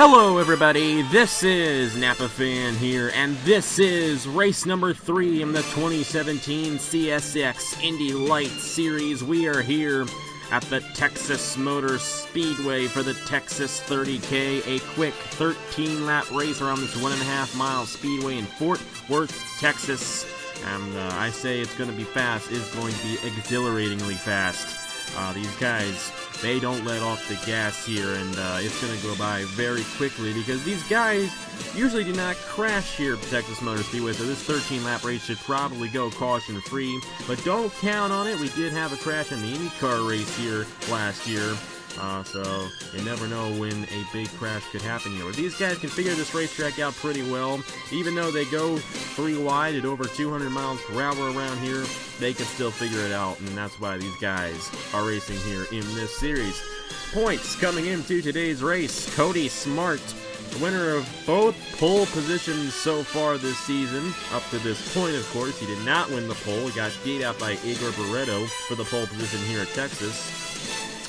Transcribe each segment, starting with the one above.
Hello everybody, this is Napa Fan here, and this is race number 3 in the 2017 CSX IndyLights series. We are here at the Texas Motor Speedway for the Texas 30K, a quick 13-lap race around this 1.5-mile speedway in Fort Worth, Texas. And I say it's going to be fast. It's going to be exhilaratingly fast. These guys, they don't let off the gas here, and it's going to go by very quickly because these guys usually do not crash here at Texas Motor Speedway, so this 13-lap race should probably go caution-free. But don't count on it. We did have a crash in the IndyCar race here last year, so you never know when a big crash could happen here. But these guys can figure this racetrack out pretty well. Even though they go 3 wide at over 200 miles per hour around here, they can still figure it out, and that's why these guys are racing here in this series. Points coming into today's race. Cody Smart, the winner of both pole positions so far this season. Up to this point, of course, he did not win the pole. He got beat out by Igor Barreto for the pole position here at Texas.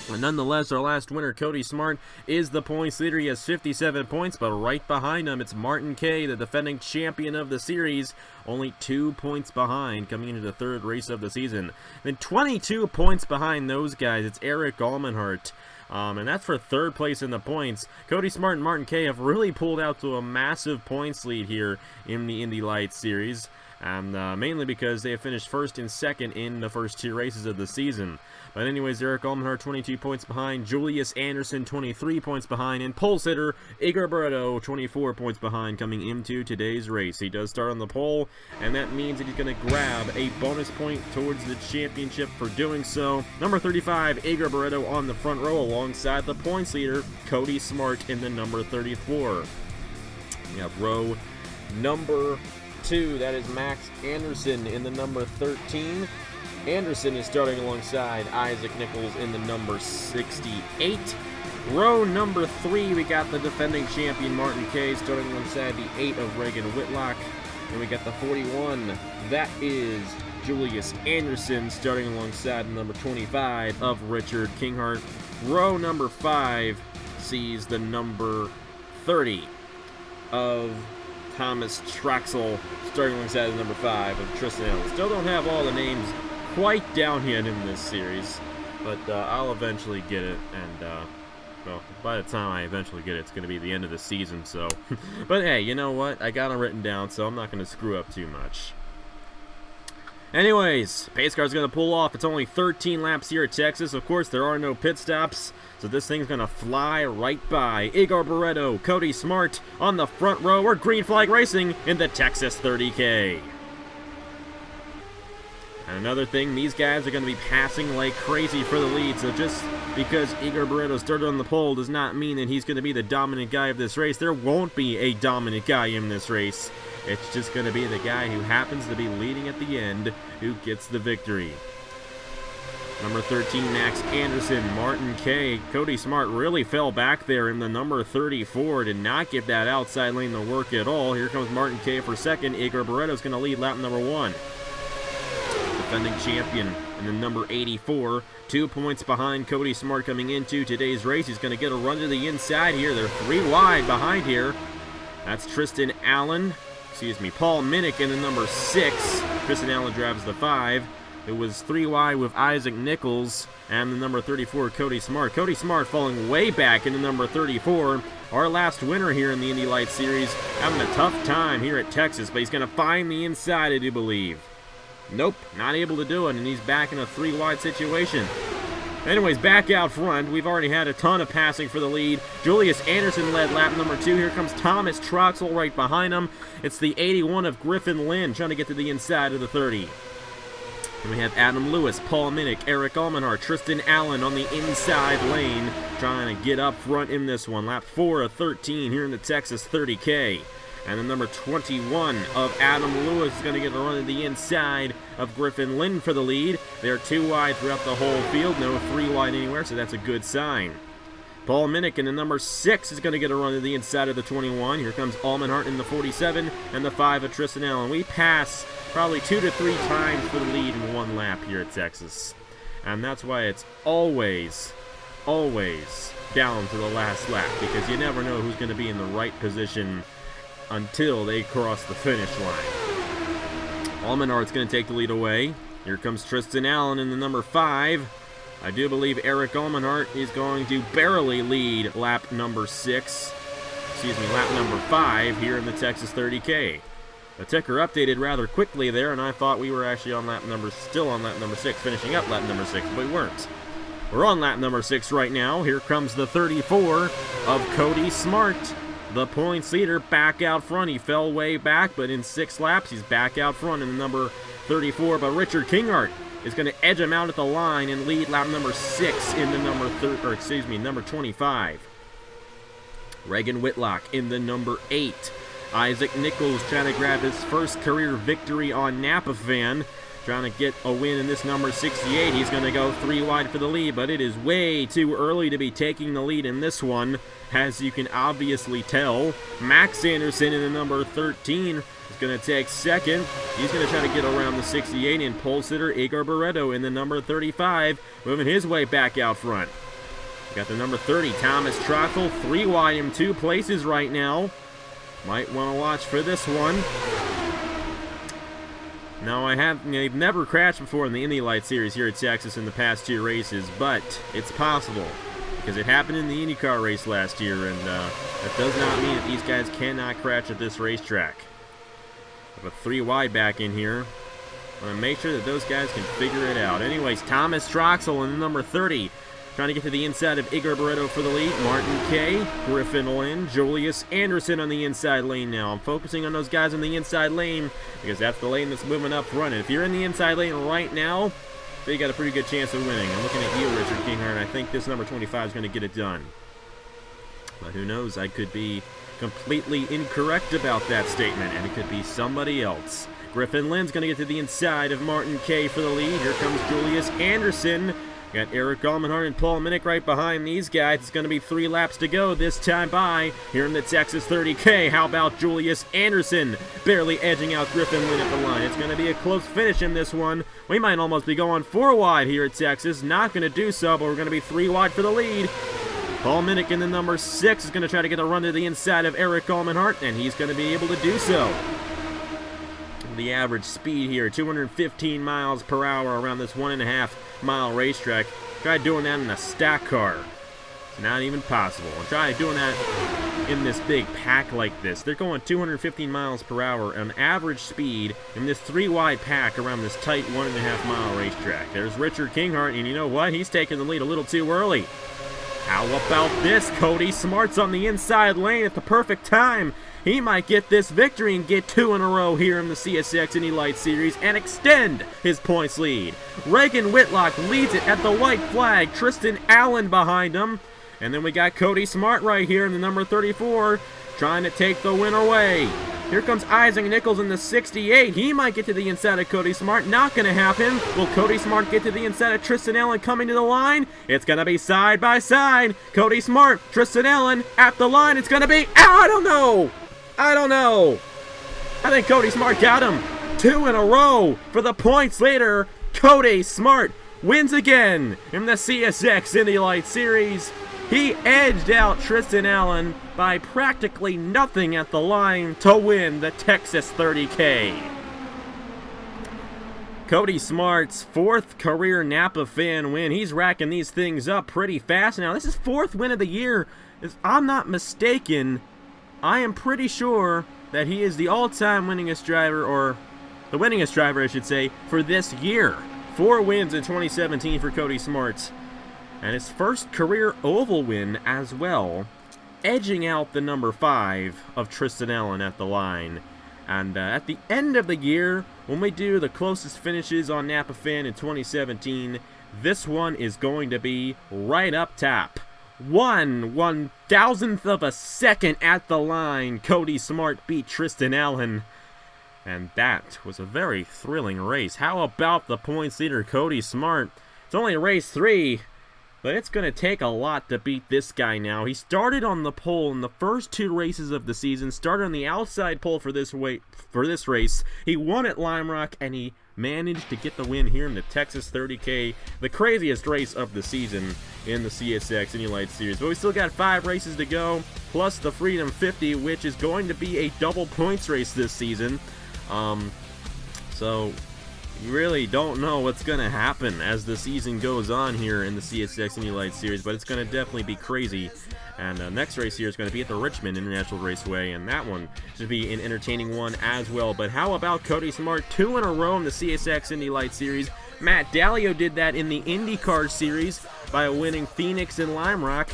But nonetheless, our last winner, Cody Smart, is the points leader. He has 57 points, but right behind him, it's Martin Kay, the defending champion of the series, only 2 points behind, coming into the third race of the season. Then 22 points behind those guys, it's Eric Almenhart. And that's for third place in the points. Cody Smart and Martin Kay have really pulled out to a massive points lead here in the IndyLights series. And mainly because they have finished first and second in the first 2 races of the season. But anyways, Eric Almenhart 22 points behind, Julius Anderson 23 points behind, and pole sitter Igor Barreto 24 points behind coming into today's race. He does start on the pole, and that means that he's going to grab a bonus point towards the championship for doing so. Number 35, Igor Barreto on the front row alongside the points leader, Cody Smart in the number 34. We have row number 2, that is Max Anderson in the number 13. Anderson is starting alongside Isaac Nichols in the number 68. Row number 3, we got the defending champion Martin Kay starting alongside the 8 of Reagan Whitlock. And we got the 41, that is Julius Anderson starting alongside the number 25 of Richard Kinghart. Row number 5 sees the number 30 of Thomas Traxel starting alongside the number 5 of Tristan Allen. Still don't have all the names quite down yet in this series, but I'll eventually get it, and well, by the time I eventually get it, it's going to be the end of the season, so but hey, you know what, I got them written down, so I'm not going to screw up too much. Anyways, pace car's going to pull off. It's only 13 laps here at Texas. Of course, there are no pit stops, so this thing's going to fly right by. Igor Barreto, Cody Smart on the front row. We're green flag racing in the Texas 30K. And another thing, these guys are going to be passing like crazy for the lead, so just because Igor Barreto started on the pole does not mean that he's going to be the dominant guy of this race. There won't be a dominant guy in this race. It's just going to be the guy who happens to be leading at the end who gets the victory. Number 13, Max Anderson, Martin Kay. Cody Smart really fell back there in the number 34. Did not give that outside lane the work at all. Here comes Martin Kay for second. Igor Barreto's going to lead lap number 1. Defending champion in the number 84. 2 points behind Cody Smart coming into today's race. He's going to get a run to the inside here. They're 3 wide behind here. That's Tristan Allen. Paul Minnick in the number 6. Tristan Allen drives the 5. It was 3 wide with Isaac Nichols and the number 34, Cody Smart. Cody Smart falling way back in the number 34. Our last winner here in the IndyLights series, having a tough time here at Texas, but he's going to find the inside, I do believe. Nope, not able to do it, and he's back in a 3 wide situation. Anyways, back out front, we've already had a ton of passing for the lead. Julius Anderson led lap number 2. Here comes Thomas Troxel right behind him. It's the 81 of Griffin Lynn trying to get to the inside of the 30. And we have Adam Lewis, Paul Minnick, Eric Almenhart, Tristan Allen on the inside lane trying to get up front in this one. Lap 4 of 13 here in the Texas 30K. And the number 21 of Adam Lewis is going to get a run to the inside of Griffin Lynn for the lead. They're 2 wide throughout the whole field, no 3 wide anywhere, so that's a good sign. Paul Minnick in the number 6 is going to get a run to the inside of the 21. Here comes Almenhart in the 47 and the 5 of Tristan Allen. We pass probably 2 to 3 times for the lead in 1 lap here at Texas. And that's why it's always always down to the last lap, because you never know who's going to be in the right position until they cross the finish line. Allmenard's going to take the lead away. Here comes Tristan Allen in the number 5. I do believe Eric Allmenard is going to barely lead lap number 5 here in the Texas 30K. The ticker updated rather quickly there, and I thought we were actually still on lap number 6, finishing up lap number 6, but we weren't. We're on lap number 6 right now. Here comes the 34 of Cody Smart, the points leader, back out front. He fell way back, but in 6 laps, he's back out front in the number 34. But Richard Kinghart is going to edge him out at the line and lead lap number 6 in the number 25. Reagan Whitlock in the number 8. Isaac Nichols trying to grab his first career victory on Napa Fan, trying to get a win in this number 68. He's going to go 3 wide for the lead, but it is way too early to be taking the lead in this one, as you can obviously tell. Max Anderson in the number 13 is going to take second. He's going to try to get around the 68, and pole sitter Igor Barreto in the number 35, moving his way back out front. We got the number 30, Thomas Troxel, 3 wide in 2 places right now. Might want to watch for this one. Now, they've never crashed before in the IndyLights series here at Texas in the past 2 races, but it's possible, because it happened in the IndyCar race last year, and that does not mean that these guys cannot crash at this racetrack. I have a 3 wide back in here. I want to make sure that those guys can figure it out. Anyways, Thomas Troxel in the number 30. Trying to get to the inside of Igor Barreto for the lead. Martin Kay, Griffin Lynn, Julius Anderson on the inside lane now. I'm focusing on those guys in the inside lane because that's the lane that's moving up front. And if you're in the inside lane right now, you got a pretty good chance of winning. I'm looking at you, Richard Kinghart. I think this number 25 is going to get it done. But who knows? I could be completely incorrect about that statement, and it could be somebody else. Griffin Lynn's going to get to the inside of Martin Kay for the lead. Here comes Julius Anderson. Got Eric Allmenard and Paul Minnick right behind these guys. It's going to be 3 laps to go this time by here in the Texas 30K. How about Julius Anderson barely edging out Griffin Lynn at the line? It's going to be a close finish in this one. We might almost be going 4 wide here at Texas. Not going to do so, but we're going to be 3 wide for the lead. Paul Minnick in the number 6 is going to try to get a run to the inside of Eric Allmenard, and he's going to be able to do so. The average speed here, 215 miles per hour around this 1.5-mile racetrack. Try doing that in a stack car. It's not even possible. And try doing that in this big pack like this. They're going 215 miles per hour on average speed in this 3-wide pack around this tight 1.5-mile racetrack. There's Richard Kinghart, and you know what? He's taking the lead a little too early. How about this? Cody Smart's on the inside lane at the perfect time. He might get this victory and get 2 in a row here in the CSX IndyLights series and extend his points lead. Reagan Whitlock leads it at the white flag. Tristan Allen behind him. And then we got Cody Smart right here in the number 34 trying to take the win away. Here comes Isaac Nichols in the 68. He might get to the inside of Cody Smart. Not going to happen. Will Cody Smart get to the inside of Tristan Allen coming to the line? It's going to be side by side. Cody Smart, Tristan Allen at the line. It's going to be... I don't know. I think Cody Smart got him. 2 in a row for the points leader. Cody Smart wins again in the CSX IndyLights series. He edged out Tristan Allen by practically nothing at the line to win the Texas 30K. Cody Smart's 4th career Napa Fan win. He's racking these things up pretty fast now. This is 4th win of the year. If I'm not mistaken, I am pretty sure that he is the all-time winningest driver, or the winningest driver, I should say, for this year. 4 wins in 2017 for Cody Smart. And his first career oval win as well, edging out the number 5 of Tristan Allen at the line. And at the end of the year, when we do the closest finishes on Napa Fan in 2017, this one is going to be right up top. 1/1000th of a second at the line, Cody Smart beat Tristan Allen. And that was a very thrilling race. How about the points leader, Cody Smart? It's only race 3. But it's going to take a lot to beat this guy now. He started on the pole in the first 2 races of the season, started on the outside pole for this race. He won at Lime Rock, and he managed to get the win here in the Texas 30K, the craziest race of the season in the CSX IndyLights series. But we still got 5 races to go, plus the Freedom 50, which is going to be a double points race this season. So you really don't know what's going to happen as the season goes on here in the CSX IndyLights series, but it's going to definitely be crazy. And the next race here is going to be at the Richmond International Raceway, and that one should be an entertaining one as well. But how about Cody Smart? 2 in a row in the CSX IndyLights series. Matt Dallio did that in the IndyCar series by winning Phoenix and Lime Rock.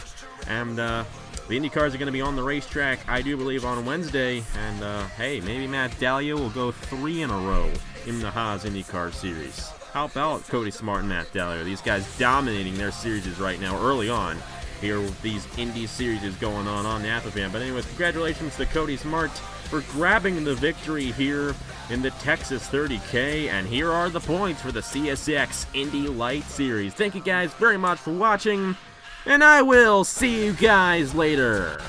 And the IndyCars are going to be on the racetrack, I do believe, on Wednesday. And hey, maybe Matt Dallio will go 3 in a row in the Haas IndyCar series. How about Cody Smart and Matt Dallio? These guys dominating their series right now early on here with these Indy series going on NapaFan. But anyways, congratulations to Cody Smart for grabbing the victory here in the Texas 30K. And here are the points for the CSX IndyLights series. Thank you guys very much for watching, and I will see you guys later.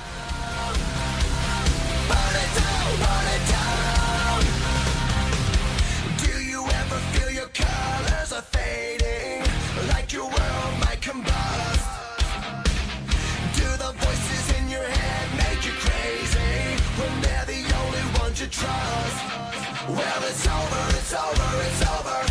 Do you ever feel your colors are fading, like your world might combust? Do the voices in your head make you crazy when they're the only ones you trust? Well, it's over, it's over, it's over.